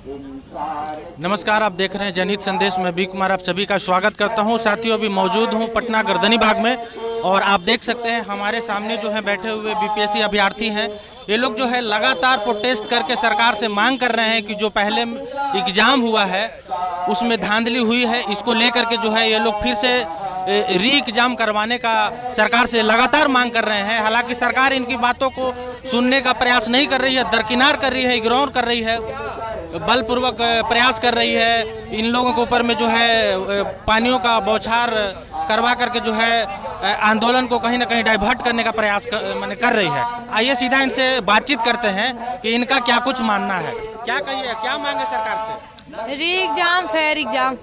नमस्कार, आप देख रहे हैं जनहित संदेश में बी कुमार आप सभी का स्वागत करता हूं। साथियों, अभी मौजूद हूं पटना गर्दनी बाग में और आप देख सकते हैं हमारे सामने जो है बैठे हुए बीपीएससी अभ्यर्थी हैं। ये लोग जो है लगातार प्रोटेस्ट करके सरकार से मांग कर रहे हैं कि जो पहले एग्ज़ाम हुआ है उसमें धांधली हुई है, इसको लेकर के जो है ये लोग फिर से री एग्ज़ाम करवाने का सरकार से लगातार मांग कर रहे हैं। हालांकि सरकार इनकी बातों को सुनने का प्रयास नहीं कर रही है, दरकिनार कर रही है, इग्नोर कर रही है, बलपूर्वक प्रयास कर रही है। इन लोगों के ऊपर में जो है पानियों का बौछार करवा करके जो है आंदोलन को कहीं ना कहीं डाइवर्ट करने का प्रयास कर रही है। आइए सीधा इनसे बातचीत करते हैं कि इनका क्या कुछ मानना है। क्या कहिए, क्या मांगे सरकार से? री एग्जाम, फेयर एग्जाम।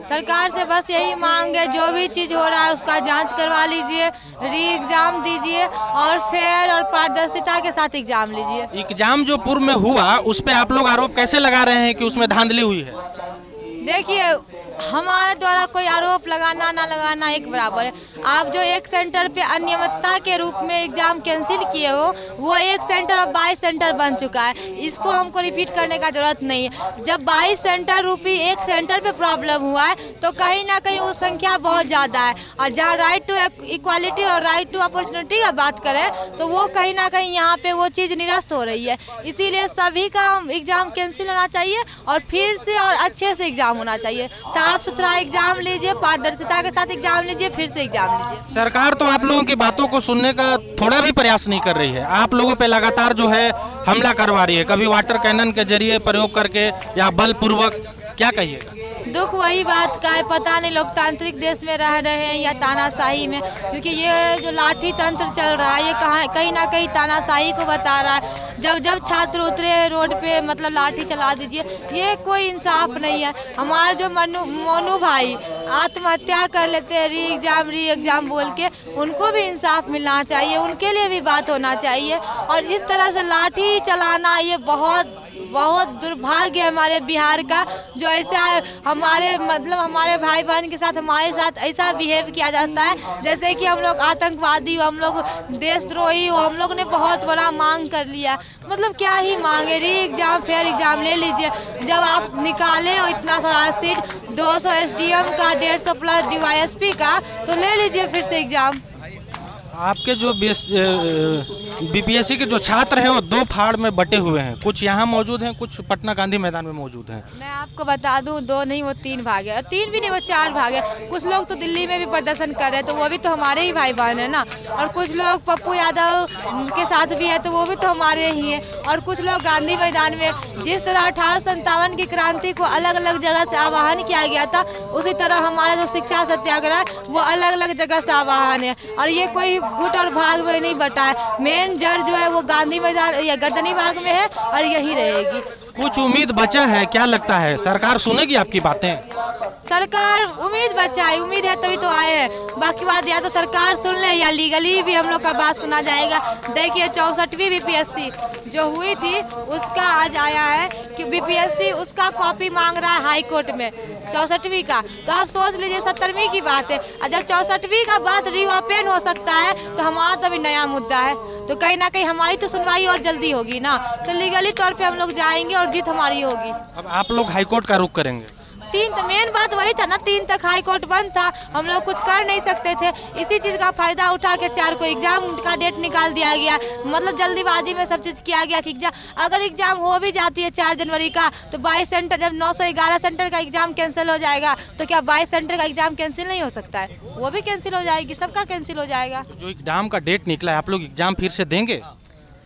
सरकार से बस यही मांग है, जो भी चीज़ हो रहा है उसका जांच करवा लीजिए, री एग्जाम दीजिए और फेयर और पारदर्शिता के साथ एग्जाम लीजिए। एग्जाम जो पूर्व में हुआ उस पे आप लोग आरोप कैसे लगा रहे हैं कि उसमें धांधली हुई है? देखिए, हमारे द्वारा कोई आरोप लगाना ना लगाना एक बराबर है। आप जो एक सेंटर पे अनियमितता के रूप में एग्जाम कैंसिल किए हो, वो एक सेंटर अब 22 सेंटर बन चुका है। इसको हमको रिपीट करने का जरूरत नहीं है। जब 22 सेंटर रूपी एक सेंटर पे प्रॉब्लम हुआ है तो कहीं ना कहीं वो संख्या बहुत ज़्यादा है। और जहाँ राइट टू इक्वालिटी और राइट टू अपॉर्चुनिटी का बात करें तो वो कहीं ना कहीं यहाँ पे वो चीज़ निरस्त हो रही है। इसीलिए सभी का एग्जाम कैंसिल होना चाहिए और फिर से और अच्छे से एग्जाम होना चाहिए। साफ सुथरा एग्जाम लीजिए, पारदर्शिता के साथ एग्जाम लीजिए, फिर से एग्जाम लीजिए। सरकार तो आप लोगों की बातों को सुनने का थोड़ा भी प्रयास नहीं कर रही है। आप लोगों पे लगातार जो है हमला करवा रही है, कभी वाटर कैनन के जरिए प्रयोग करके या बलपूर्वक। क्या कहिएगा? दुख वही बात का है, पता नहीं लोकतांत्रिक देश में रह रहे हैं या तानाशाही में, क्योंकि ये जो लाठी तंत्र चल रहा है ये कहीं ना कहीं तानाशाही को बता रहा है। जब छात्र उतरे रोड पे मतलब लाठी चला दीजिए, ये कोई इंसाफ नहीं है। हमारे जो मोनू भाई आत्महत्या कर लेते हैं री एग्जाम बोल के, उनको भी इंसाफ मिलना चाहिए, उनके लिए भी बात होना चाहिए। और इस तरह से लाठी चलाना ये बहुत दुर्भाग्य है हमारे बिहार का, जो ऐसा हमारे भाई बहन के साथ हमारे साथ ऐसा बिहेव किया जाता है जैसे कि हम लोग आतंकवादी हो, हम लोग देशद्रोही हो। हम लोग ने बहुत बड़ा मांग कर लिया, मतलब क्या ही मांगे। री एग्जाम, फेयर एग्जाम ले लीजिए। जब आप निकाले हो इतना सारा सीट, 200 SDM का, 150 प्लस DYSP का, तो ले लीजिए फिर से एग्जाम। आपके जो बीपीएससी के जो छात्र हैं वो दो फाड़ में बटे हुए हैं, कुछ यहाँ मौजूद हैं, कुछ पटना गांधी मैदान में मौजूद हैं। मैं आपको बता दूं, 2 नहीं वो 3 भाग है, 3 भी नहीं वो 4 भाग है। कुछ लोग तो दिल्ली में भी प्रदर्शन कर रहे हैं, तो वो भी तो हमारे ही भाई बहन है ना। और कुछ लोग पप्पू यादव के साथ भी है, तो वो भी तो हमारे ही हैं। और कुछ लोग गांधी मैदान में, जिस तरह 1857 की क्रांति को अलग अलग जगह से आह्वान किया गया था, उसी तरह हमारा जो शिक्षा सत्याग्रह वो अलग अलग जगह से आह्वान है। और ये कोई गुट और भाग में नहीं बटा है। मेन जड़ जो है वो गांधी मैदान या गर्दनी बाग में है और यही रहेगी। कुछ उम्मीद बचा है, क्या लगता है सरकार सुनेगी आपकी बातें? सरकार उम्मीद बचाए, उम्मीद है तभी तो आए हैं। बाकी बात या तो सरकार सुन ले या लीगली भी हम लोग का बात सुना जाएगा। देखिए 64वीं बीपीएससी जो हुई थी उसका आज आया है कि बीपीएससी उसका कॉपी मांग रहा है हाई कोर्ट में 64वीं का। तो आप सोच लीजिए 70वीं की बात है, और जब 64वीं का बात रीओपन हो सकता है तो हमारा तो भी नया मुद्दा है, तो कहीं ना कहीं हमारी तो सुनवाई और जल्दी होगी ना। तो लीगली तौर पे हम लोग जाएंगे और जीत हमारी होगी। अब आप लोग हाईकोर्ट का रुख करेंगे? 3 तो मेन बात वही था ना, 3 तक हाई कोर्ट बंद था, हम लोग कुछ कर नहीं सकते थे। इसी चीज़ का फायदा उठा के 4 को एग्जाम का डेट निकाल दिया गया। मतलब जल्दीबाजी में सब चीज़ किया गया कि अगर एग्जाम हो भी जाती है 4 जनवरी का, तो 22 सेंटर, जब 911 सेंटर का एग्जाम कैंसिल हो जाएगा तो क्या 22 सेंटर का एग्जाम कैंसिल नहीं हो सकता है? वो भी कैंसिल हो जाएगी, सबका कैंसिल हो जाएगा। जो एग्जाम का डेट निकला है, आप लोग एग्जाम फिर से देंगे?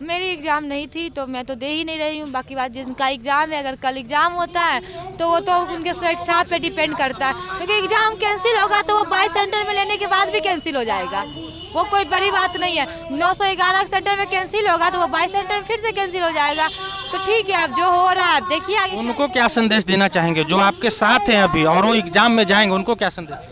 मेरी एग्ज़ाम नहीं थी तो मैं तो दे ही नहीं रही हूँ। बाकी बात जिनका एग्ज़ाम है, अगर कल एग्ज़ाम होता है तो वो तो उनके स्वेच्छा पे डिपेंड करता है, क्योंकि एग्ज़ाम कैंसिल होगा तो वो 22 सेंटर में लेने के बाद भी कैंसिल हो जाएगा। वो कोई बड़ी बात नहीं है। 911 सेंटर में कैंसिल होगा तो वो 22 सेंटर में फिर से कैंसिल हो जाएगा। तो ठीक है, अब जो हो रहा है देखिए आगे। उनको क्या संदेश देना चाहेंगे जो आपके साथ हैं अभी और वो एग्जाम में जाएंगे, उनको क्या संदेश?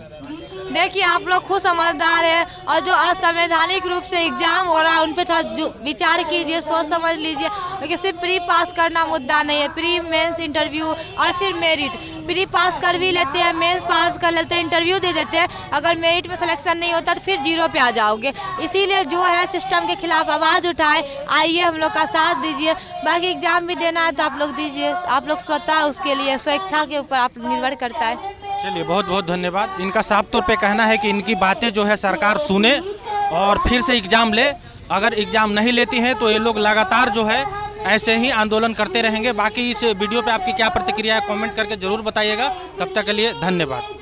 देखिए आप लोग खुद समझदार हैं और जो असंवैधानिक रूप से एग्जाम हो रहा है उन पे थोड़ा विचार कीजिए, सोच समझ लीजिए, क्योंकि सिर्फ प्री पास करना मुद्दा नहीं है। प्री मेंस इंटरव्यू और फिर मेरिट, प्री पास कर भी लेते हैं, मेंस पास कर लेते हैं, इंटरव्यू दे देते हैं, अगर मेरिट में सिलेक्शन नहीं होता तो फिर 0 पे आ जाओगे। इसीलिए जो है सिस्टम के खिलाफ आवाज़ उठाए, आइए हम लोग का साथ दीजिए। बाकी एग्जाम भी देना है तो आप लोग दीजिए, आप लोग स्वतः उसके लिए स्वेच्छा के ऊपर आप निर्भर करता है। चलिए बहुत बहुत धन्यवाद। इनका साफ तौर पे कहना है कि इनकी बातें जो है सरकार सुने और फिर से एग्ज़ाम ले। अगर एग्ज़ाम नहीं लेती हैं तो ये लोग लगातार जो है ऐसे ही आंदोलन करते रहेंगे। बाकी इस वीडियो पे आपकी क्या प्रतिक्रिया है कमेंट करके ज़रूर बताइएगा। तब तक के लिए धन्यवाद।